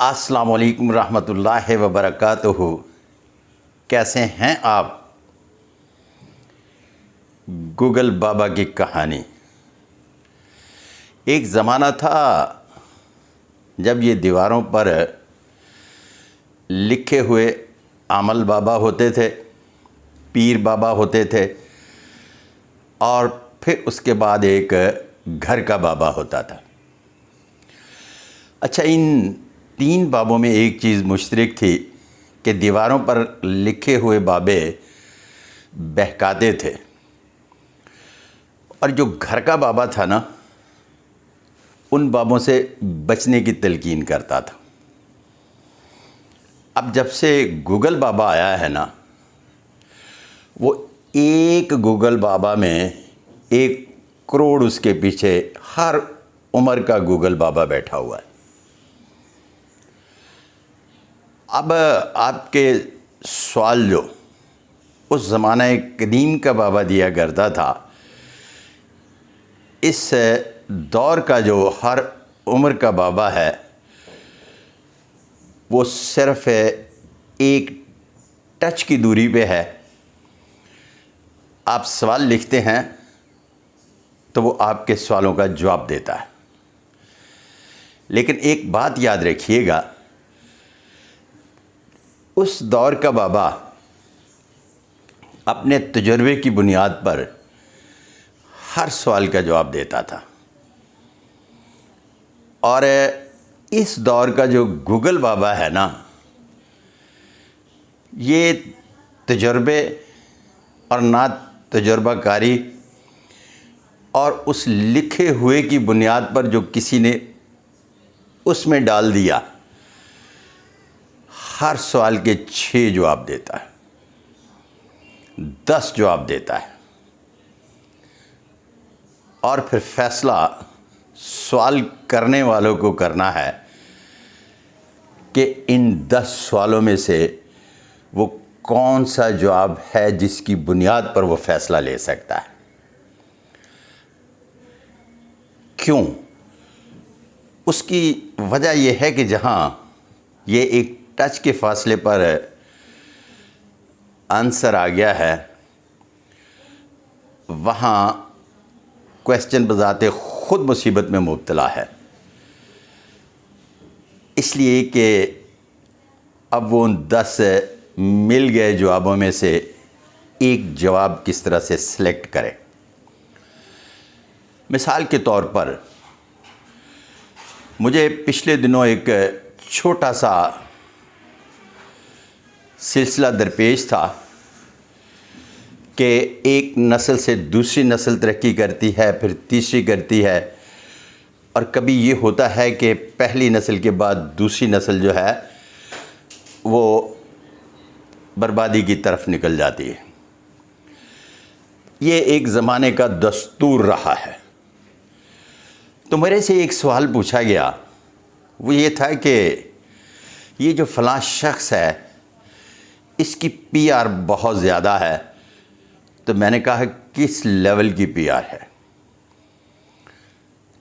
अस्सलामुअलैकुम रहमतुल्लाहि व बरकातुहू। कैसे हैं आप? गूगल बाबा की कहानी। एक ज़माना था जब ये दीवारों पर लिखे हुए आमल बाबा होते थे, पीर बाबा होते थे, और फिर उसके बाद एक घर का बाबा होता था। अच्छा, इन तीन बाबों में एक चीज़ मुश्तरक थी कि दीवारों पर लिखे हुए बाबे बहकाते थे, और जो घर का बाबा था ना, उन बाबों से बचने की तलकीन करता था। अब जब से गूगल बाबा आया है ना, वो एक गूगल बाबा में 1 करोड़ उसके पीछे हर उम्र का गूगल बाबा बैठा हुआ है। अब आपके सवाल जो उस ज़माने कदीम का बाबा दिया करता था, इस दौर का जो हर उम्र का बाबा है, वो सिर्फ़ एक टच की दूरी पे है। आप सवाल लिखते हैं तो वो आपके सवालों का जवाब देता है। लेकिन एक बात याद रखिएगा, उस दौर का बाबा अपने तजुर्बे की बुनियाद पर हर सवाल का जवाब देता था, और इस दौर का जो गूगल बाबा है ना, ये तजुर्बे और ना तजुर्बाकारी और उस लिखे हुए की बुनियाद पर जो किसी ने उसमें डाल दिया, हर सवाल के 6 जवाब देता है, 10 जवाब देता है, और फिर फैसला सवाल करने वालों को करना है कि इन 10 सवालों में से वो कौन सा जवाब है जिसकी बुनियाद पर वो फैसला ले सकता है। क्यों? उसकी वजह यह है कि जहाँ ये एक टच के फासले पर आंसर आ गया है, वहाँ क्वेश्चन बजाते ख़ुद मुसीबत में मुब्तला है। इसलिए कि अब वो उन 10 मिल गए जवाबों में से एक जवाब किस तरह से सिलेक्ट करे। मिसाल के तौर पर मुझे पिछले दिनों एक छोटा सा सिलसिला दरपेश था कि एक नस्ल से दूसरी नस्ल तरक्की करती है, फिर तीसरी करती है, और कभी ये होता है कि पहली नस्ल के बाद दूसरी नस्ल जो है वो बर्बादी की तरफ निकल जाती है। ये एक ज़माने का दस्तूर रहा है। तो मेरे से एक सवाल पूछा गया, वो ये था कि ये जो फ़लाँ शख्स है, इसकी पीआर बहुत ज़्यादा है। तो मैंने कहा किस लेवल की पीआर है?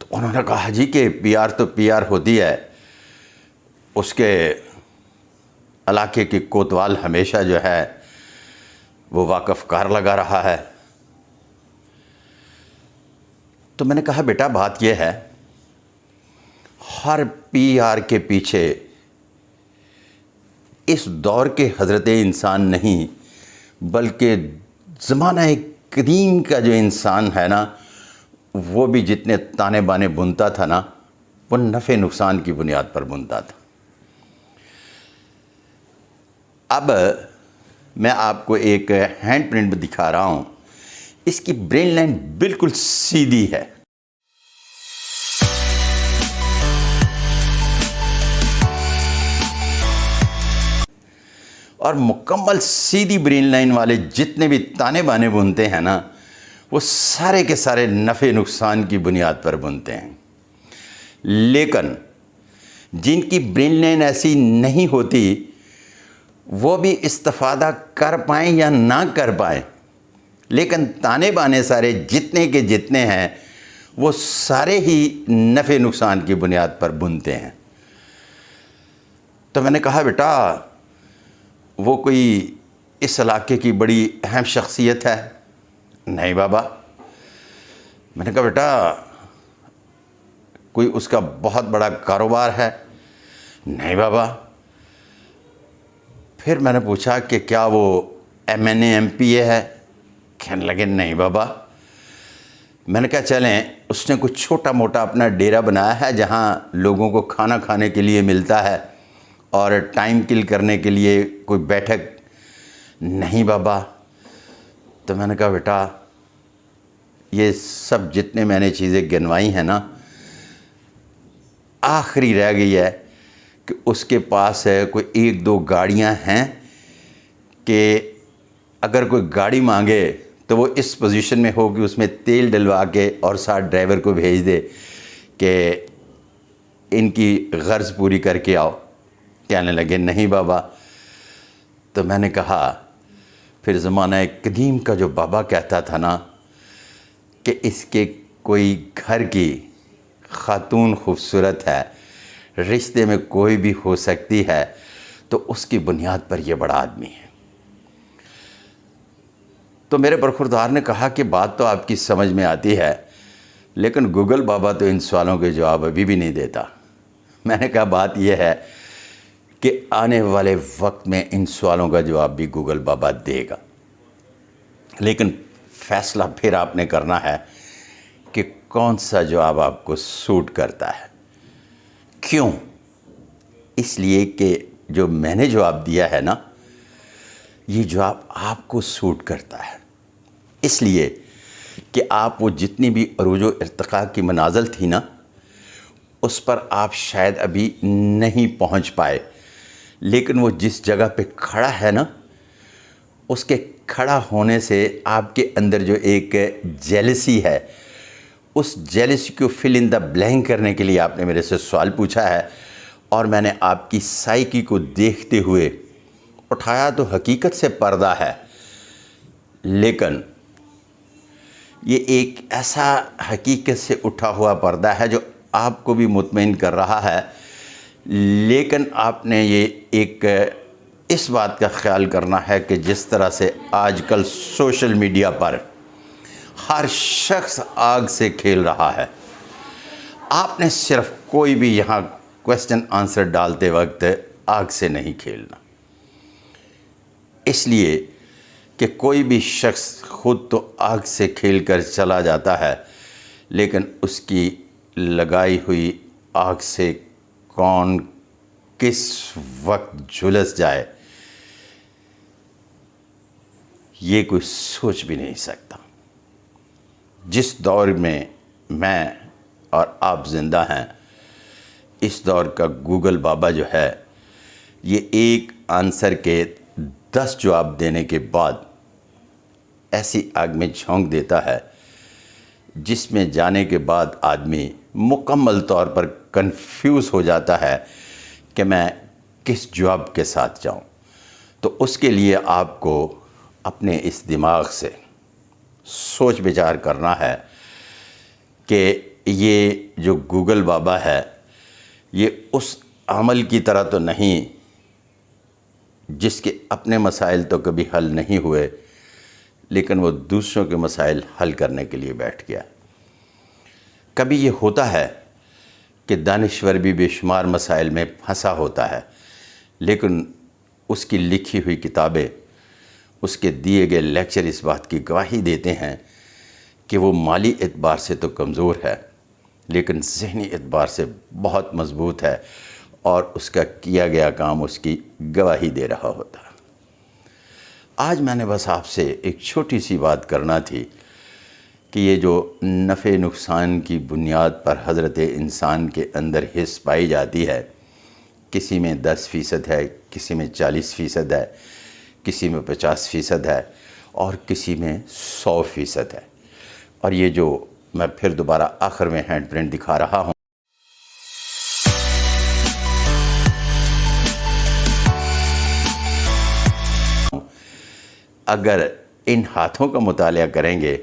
तो उन्होंने कहा जी कि पीआर तो पीआर होती है, उसके इलाके के कोतवाल हमेशा जो है वो वाकफ़कार लगा रहा है। तो मैंने कहा बेटा, बात यह है, हर पीआर के पीछे इस दौर के हज़रत इंसान नहीं, बल्कि ज़माना कदीम का जो इंसान है ना, वो भी जितने ताने बाने बुनता था ना, वो नफ़े नुकसान की बुनियाद पर बुनता था। अब मैं आपको एक हैंड प्रिंट दिखा रहा हूँ। इसकी ब्रेन लाइन बिल्कुल सीधी है, और मुकम्मल सीधी ब्रेन लाइन वाले जितने भी ताने बाने बुनते हैं ना, वो सारे के सारे नफ़े नुकसान की बुनियाद पर बुनते हैं। लेकिन जिनकी ब्रेन लाइन ऐसी नहीं होती, वो भी इस्तिफ़ादा कर पाएँ या ना कर पाएँ, लेकिन ताने बाने सारे जितने के जितने हैं, वो सारे ही नफ़े नुकसान की बुनियाद पर बुनते हैं। तो मैंने कहा बेटा वो कोई इस इलाके की बड़ी अहम शख्सियत है? नहीं बाबा। मैंने कहा बेटा कोई उसका बहुत बड़ा कारोबार है? नहीं बाबा। फिर मैंने पूछा कि क्या वो MNA MPA है? कहने लगे नहीं बाबा। मैंने कहा चलें उसने कुछ छोटा मोटा अपना डेरा बनाया है जहाँ लोगों को खाना खाने के लिए मिलता है और टाइम किल करने के लिए कोई बैठक? नहीं बाबा। तो मैंने कहा बेटा ये सब जितने मैंने चीज़ें गिनवाई हैं ना, आखिरी रह गई है कि उसके पास है कोई 1-2 गाड़ियां हैं कि अगर कोई गाड़ी मांगे तो वो इस पोजीशन में हो कि उसमें तेल डलवा के और साथ ड्राइवर को भेज दे कि इनकी गर्ज पूरी करके आओ। कहने लगे नहीं बाबा। तो मैंने कहा फिर ज़माना कदीम का जो बाबा कहता था ना कि इसके कोई घर की खातून खूबसूरत है, रिश्ते में कोई भी हो सकती है, तो उसकी बुनियाद पर यह बड़ा आदमी है। तो मेरे बरखुरदार ने कहा कि बात तो आपकी समझ में आती है, लेकिन गूगल बाबा तो इन सवालों के जवाब अभी भी नहीं देता। मैंने कहा बात यह है कि आने वाले वक्त में इन सवालों का जवाब भी गूगल बाबा देगा, लेकिन फ़ैसला फिर आपने करना है कि कौन सा जवाब आपको सूट करता है। क्यों? इसलिए कि जो मैंने जवाब दिया है ना, ये जवाब आपको सूट करता है, इसलिए कि आप वो जितनी भी अरूज व इर्तिक़ा की मनाज़िल थी ना, उस पर आप शायद अभी नहीं पहुंच पाए, लेकिन वो जिस जगह पे खड़ा है ना, उसके खड़ा होने से आपके अंदर जो एक जेलसी है, उस जेलसी को फिल इन द ब्लैंक करने के लिए आपने मेरे से सवाल पूछा है, और मैंने आपकी साइकी को देखते हुए उठाया तो हकीकत से पर्दा है, लेकिन ये एक ऐसा हकीकत से उठा हुआ पर्दा है जो आपको भी मुतमईन कर रहा है, लेकिन आपने ये एक इस बात का ख्याल करना है कि जिस तरह से आजकल सोशल मीडिया पर हर शख्स आग से खेल रहा है, आपने सिर्फ कोई भी यहाँ क्वेश्चन आंसर डालते वक्त आग से नहीं खेलना। इसलिए कि कोई भी शख्स खुद तो आग से खेल कर चला जाता है, लेकिन उसकी लगाई हुई आग से कौन किस वक्त झुलस जाए, ये कोई सोच भी नहीं सकता। जिस दौर में मैं और आप ज़िंदा हैं, इस दौर का गूगल बाबा जो है, ये एक आंसर के 10 जवाब देने के बाद ऐसी आग में झोंक देता है जिसमें जाने के बाद आदमी मुकम्मल तौर पर कंफ्यूज हो जाता है कि मैं किस जवाब के साथ जाऊं। तो उसके लिए आपको अपने इस दिमाग से सोच विचार करना है कि ये जो गूगल बाबा है, ये उस अमल की तरह तो नहीं जिसके अपने मसाइल तो कभी हल नहीं हुए, लेकिन वो दूसरों के मसाइल हल करने के लिए बैठ गया। कभी ये होता है कि दानिश्वर भी बेशुमार मसाइल में फंसा होता है, लेकिन उसकी लिखी हुई किताबें, उसके दिए गए लेक्चर इस बात की गवाही देते हैं कि वो माली एतबार से तो कमज़ोर है, लेकिन ज़हनी एतबार से बहुत मज़बूत है, और उसका किया गया काम उसकी गवाही दे रहा होता है। आज मैंने बस आपसे एक छोटी सी बात करना थी कि ये जो नफ़े नुकसान की बुनियाद पर हज़रत इंसान के अंदर हिस्स पाई जाती है, किसी में 10% है, किसी में 40% है, किसी में 50% है, और किसी में 100% है। और ये जो मैं फिर दोबारा आखिर में हैंड प्रिंट दिखा रहा हूँ, अगर इन हाथों का मुतालिया करेंगे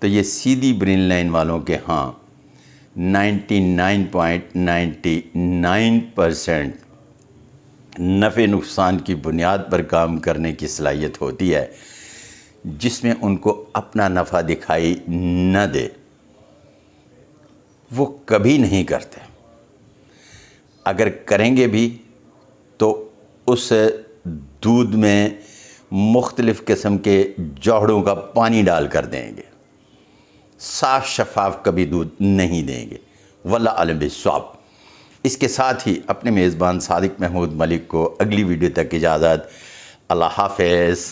तो ये सीधी ब्रेन लाइन वालों के हाँ 99.99% नफ़े नुकसान की बुनियाद पर काम करने की सलाहियत होती है, जिसमें उनको अपना नफ़ा दिखाई न दे, वो कभी नहीं करते। अगर करेंगे भी तो उस दूध में मुख्तलिफ़ किस्म के जौहड़ों का पानी डाल कर देंगे, साफ़ शफ़ाफ कभी दूध नहीं देंगे। वल्लाह आलिम बिस्सवाब। इसके साथ ही अपने मेज़बान सादिक महमूद मलिक को अगली वीडियो तक इजाज़त। अल्लाह हाफ़िज़।